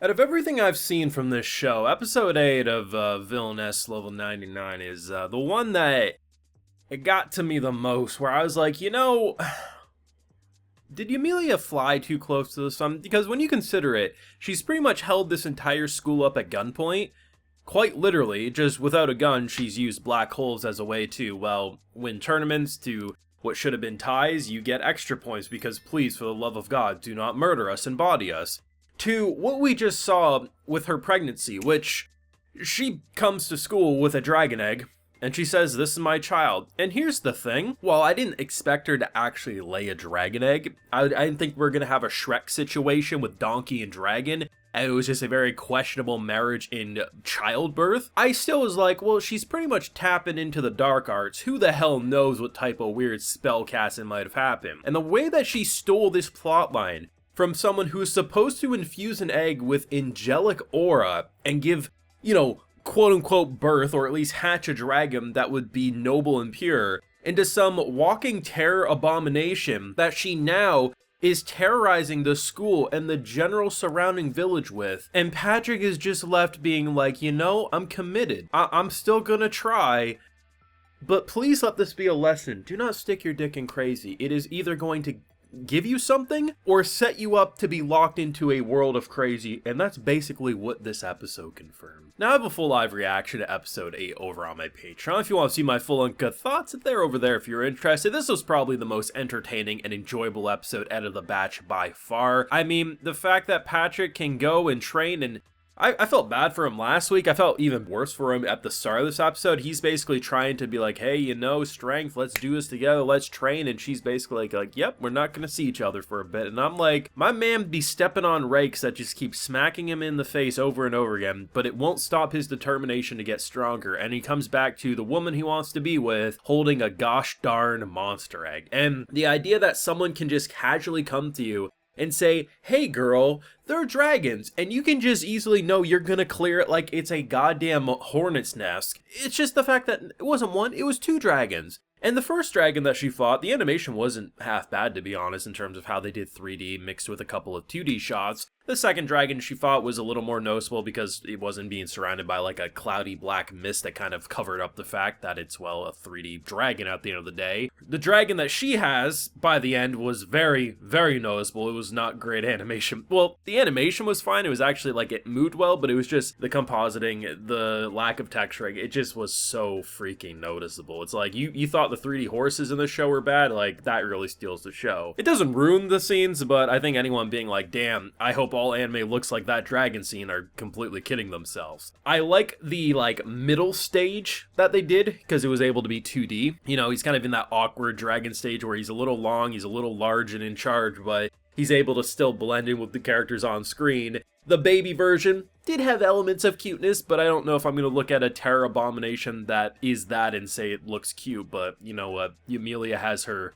Out of everything I've seen from this show, episode 8 of Villainess level 99 is the one that it got to me the most, where I was like, did Yumiella fly too close to the sun? Because when you consider it, she's pretty much held this entire school up at gunpoint. Quite literally, just without a gun, she's used black holes as a way to, well, win tournaments, to what should have been ties, you get extra points because please, for the love of God, do not murder us and body us. To what we just saw with her pregnancy, which she comes to school with a dragon egg, and she says, "This is my child." And here's the thing, while I didn't expect her to actually lay a dragon egg, I didn't think we were going to have a Shrek situation with donkey and dragon, and it was just a very questionable marriage in childbirth. I still was like, well, she's pretty much tapping into the dark arts. Who the hell knows what type of weird spell casting might have happened? And the way that she stole this plotline from someone who is supposed to infuse an egg with angelic aura and give, quote-unquote birth, or at least hatch a dragon that would be noble and pure, into some walking terror abomination that she now is terrorizing the school and the general surrounding village with. And Patrick is just left being like, I'm committed. I'm still gonna try. But please let this be a lesson. Do not stick your dick in crazy. It is either going to give you something or set you up to be locked into a world of crazy, and that's basically what this episode confirmed. Now I have a full live reaction to episode 8 over on my Patreon. If you want to see my full uncut thoughts, they're over there if you're interested. This was probably the most entertaining and enjoyable episode out of the batch by far. I mean, the fact that Patrick can go and train, and I felt bad for him last week. I felt even worse for him at the start of this episode. He's basically trying to be like, hey, strength, let's do this together, let's train. And she's basically like, yep, we're not going to see each other for a bit. And I'm like, my man be stepping on rakes that just keep smacking him in the face over and over again, but it won't stop his determination to get stronger. And he comes back to the woman he wants to be with, holding a gosh darn monster egg. And the idea that someone can just casually come to you and say, hey girl, they're dragons, and you can just easily know you're gonna clear it like it's a goddamn hornet's nest. It's just the fact that it wasn't one, it was 2 dragons. And the first dragon that she fought, the animation wasn't half bad, to be honest, in terms of how they did 3D mixed with a couple of 2D shots. The second dragon she fought was a little more noticeable because it wasn't being surrounded by like a cloudy black mist that kind of covered up the fact that it's, well, a 3D dragon at the end of the day. The dragon that she has, by the end, was very, very noticeable. It was not great animation. Well, the animation was fine. It was actually like it moved well, but it was just the compositing, the lack of texturing. It just was so freaking noticeable. It's like you thought the 3D horses in the show were bad, like that really steals the show. It doesn't ruin the scenes, but I think anyone being like, damn, I hope all anime looks like that dragon scene are completely kidding themselves. I like the middle stage that they did because it was able to be 2D. He's kind of in that awkward dragon stage where he's a little long, he's a little large and in charge, but he's able to still blend in with the characters on screen. The baby version did have elements of cuteness, but I don't know if I'm going to look at a terror abomination that is that and say it looks cute, but you know what, Yumiella has her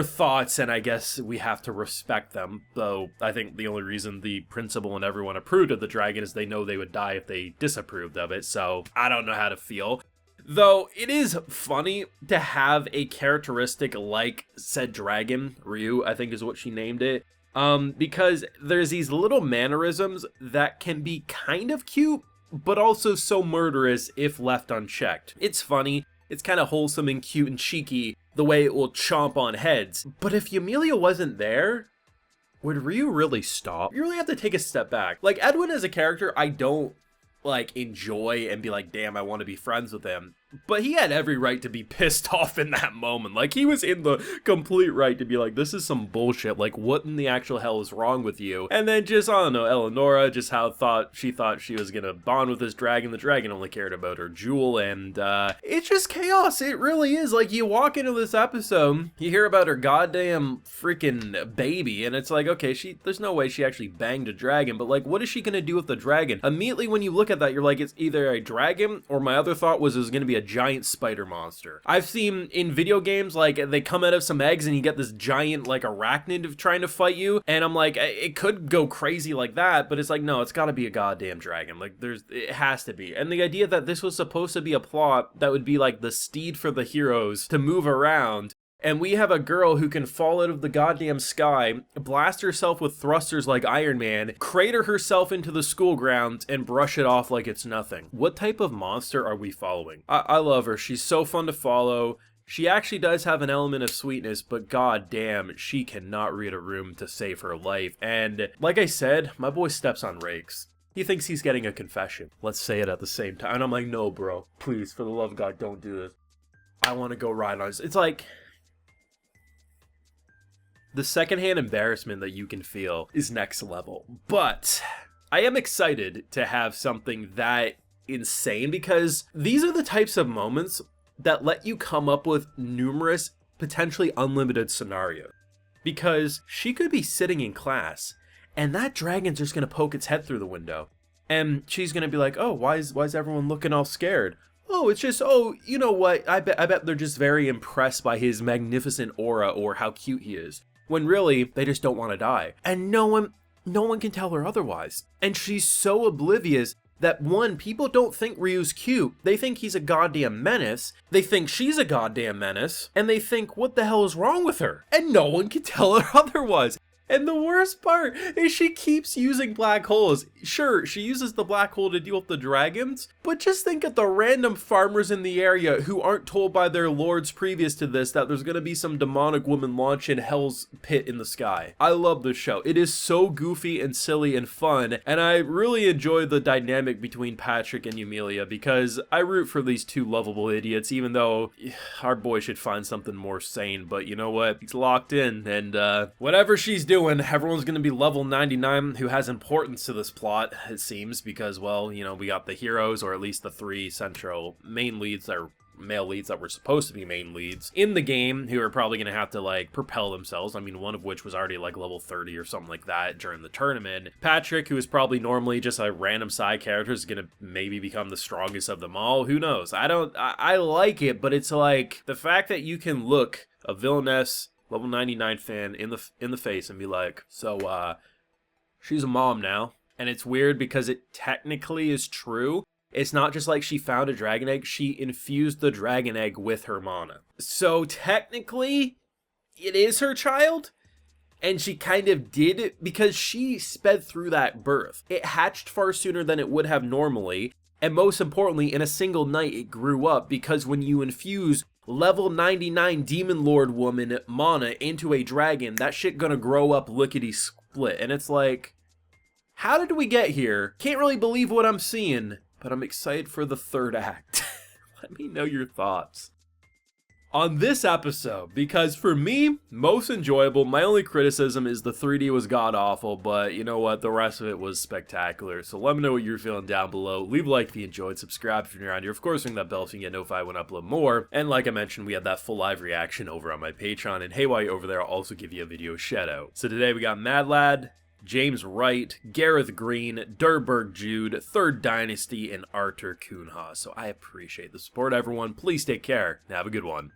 thoughts, and I guess we have to respect them, though I think the only reason the principal and everyone approved of the dragon is they know they would die if they disapproved of it, so I don't know how to feel. Though it is funny to have a characteristic like said dragon, Ryu, I think is what she named it, because there's these little mannerisms that can be kind of cute, but also so murderous if left unchecked. It's funny, it's kind of wholesome and cute and cheeky, the way it will chomp on heads. But if Yumiella wasn't there, would Ryu really stop? You really have to take a step back. Like, Edwin as a character, I don't enjoy and be like, damn, I want to be friends with him. But he had every right to be pissed off in that moment. Like, he was in the complete right to be like, this is some bullshit. Like, what in the actual hell is wrong with you? And then just, I don't know, Eleonora, just how she thought she was gonna bond with this dragon. The dragon only cared about her jewel, and it's just chaos. It really is. Like, you walk into this episode, you hear about her goddamn freaking baby, and it's like, okay, there's no way she actually banged a dragon, but like, what is she gonna do with the dragon? Immediately when you look at that, you're like, it's either a dragon, or my other thought was it was gonna be a giant spider monster. I've seen in video games, like, they come out of some eggs and you get this giant, like, arachnid trying to fight you, and I'm like, it could go crazy like that, but it's like, no, it's gotta be a goddamn dragon. Like, it has to be. And the idea that this was supposed to be a plot that would be like the steed for the heroes to move around, And we have a girl who can fall out of the goddamn sky, blast herself with thrusters like Iron Man, crater herself into the school grounds, and brush it off like it's nothing. What type of monster are we following? I love her. She's so fun to follow. She actually does have an element of sweetness, but god damn, she cannot read a room to save her life. And like I said, my boy steps on rakes. He thinks he's getting a confession. Let's say it at the same time. And I'm like, no, bro. Please, for the love of God, don't do this. I want to go ride on this. It's like... the secondhand embarrassment that you can feel is next level. But I am excited to have something that insane, because these are the types of moments that let you come up with numerous, potentially unlimited scenarios. Because she could be sitting in class, and that dragon's just going to poke its head through the window. And she's going to be like, oh, why is everyone looking all scared? Oh, it's just, oh, you know what? I bet they're just very impressed by his magnificent aura or how cute he is. When really, they just don't want to die. And no one can tell her otherwise. And she's so oblivious that, one, people don't think Ryu's cute. They think he's a goddamn menace. They think she's a goddamn menace. And they think, what the hell is wrong with her? And no one can tell her otherwise. And the worst part is she keeps using black holes. Sure, she uses the black hole to deal with the dragons, but just think of the random farmers in the area who aren't told by their lords previous to this that there's gonna be some demonic woman launching hell's pit in the sky. I love this show. It is so goofy and silly and fun, and I really enjoy the dynamic between Patrick and Yumiella, because I root for these two lovable idiots, even though our boy should find something more sane. But you know what? He's locked in, and whatever she's doing, everyone's going to be level 99 who has importance to this plot, it seems, because, well, you know, we got the heroes, or at least the three central main leads that are male leads that were supposed to be main leads in the game, who are probably going to have to, like, propel themselves. I mean, one of which was already, like, level 30 or something like that during the tournament. Patrick, who is probably normally just a random side character, is going to maybe become the strongest of them all. Who knows? I like it, but it's like, the fact that you can look a Villainess level 99 fan in the face and be like, so she's a mom now. And it's weird because it technically is true. It's not just like she found a dragon egg, she infused the dragon egg with her mana. So technically it is her child, and she kind of did it because she sped through that birth. It hatched far sooner than it would have normally, and most importantly, in a single night it grew up, because when you infuse level 99 Demon Lord woman mana into a dragon, that shit gonna grow up lickety-split. And it's like, how did we get here? Can't really believe what I'm seeing, but I'm excited for the third act. Let me know your thoughts on this episode, because for me, most enjoyable. My only criticism is the 3D was god-awful, but you know what, the rest of it was spectacular. So let me know what you're feeling down below. Leave a like if you enjoyed, subscribe if you're around here, of course ring that bell so you can get notified when I upload more. And like I mentioned, we had that full live reaction over on my Patreon, and hey, while you're over there, I'll also give you a video shout out. So today we got Mad Lad, James Wright, Gareth Green, Durberg Jude, Third Dynasty, and Arthur Kunha. So I appreciate the support, everyone. Please take care and have a good one.